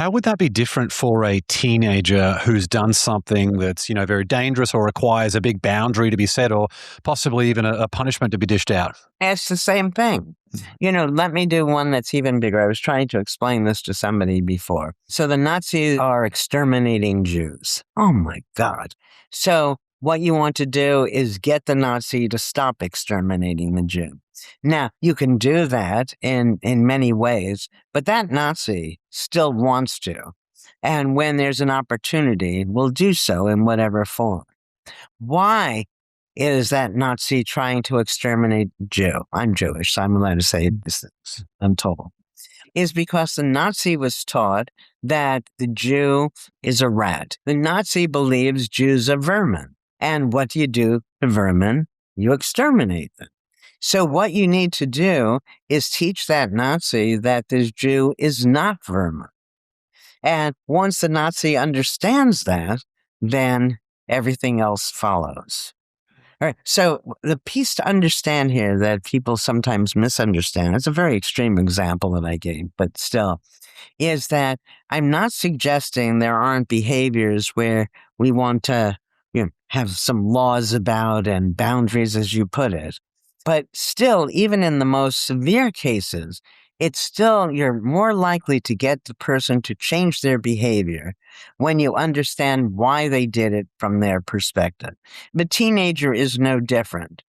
how would that be different for a teenager who's done something that's, very dangerous or requires a big boundary to be set or possibly even a punishment to be dished out? It's the same thing. Let me do one that's even bigger. I was trying to explain this to somebody before. So the Nazis are exterminating Jews. Oh my God. So what you want to do is get the Nazi to stop exterminating the Jew. Now, you can do that in many ways, but that Nazi still wants to. And when there's an opportunity, will do so in whatever form. Why is that Nazi trying to exterminate Jew? I'm Jewish, so I'm allowed to say this, I'm told. Is because the Nazi was taught that the Jew is a rat. The Nazi believes Jews are vermin. And what do you do to vermin? You exterminate them. So what you need to do is teach that Nazi that this Jew is not vermin. And once the Nazi understands that, then everything else follows. All right. So the piece to understand here that people sometimes misunderstand, it's a very extreme example that I gave, but still, is that I'm not suggesting there aren't behaviors where we want to have some laws about and boundaries, as you put it. But still, even in the most severe cases, it's still, you're more likely to get the person to change their behavior when you understand why they did it from their perspective. The teenager is no different.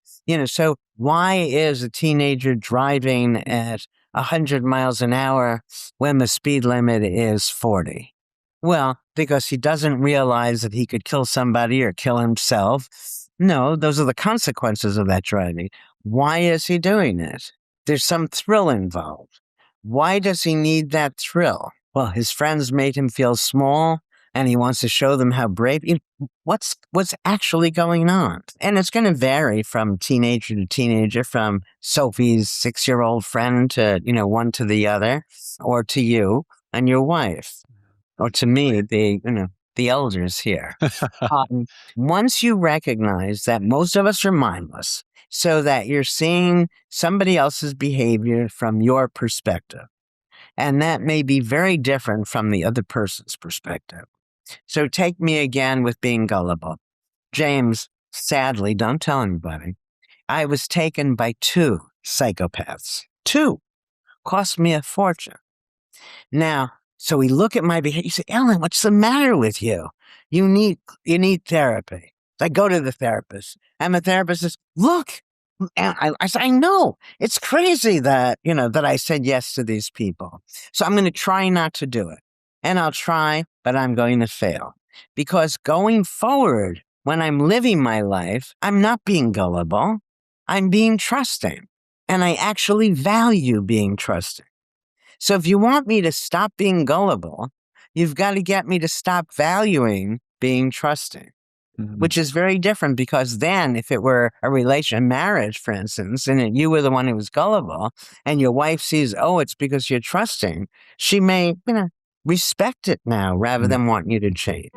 So why is a teenager driving at 100 miles an hour when the speed limit is 40? Well, because he doesn't realize that he could kill somebody or kill himself. No, those are the consequences of that driving. Why is he doing it? There's some thrill involved. Why does he need that thrill? Well, his friends made him feel small, and he wants to show them how brave. What's actually going on? And it's going to vary from teenager to teenager, from Sophie's 6-year-old friend to, one to the other, or to you and your wife, or to me, the elders here. Once you recognize that most of us are mindless, so that you're seeing somebody else's behavior from your perspective, and that may be very different from the other person's perspective. So take me again with being gullible. James, sadly, don't tell anybody, I was taken by 2 psychopaths. 2. Cost me a fortune. Now, so we look at my behavior. You say, Ellen, what's the matter with you? You need therapy. So I go to the therapist, and the therapist says, look. And I say, I know. It's crazy that, that I said yes to these people. So I'm going to try not to do it. And I'll try, but I'm going to fail. Because going forward, when I'm living my life, I'm not being gullible. I'm being trusting. And I actually value being trusting. So if you want me to stop being gullible, you've got to get me to stop valuing being trusting, which is very different, because then if it were a marriage, for instance, and you were the one who was gullible and your wife sees, oh, it's because you're trusting, she may, respect it now rather than want you to change.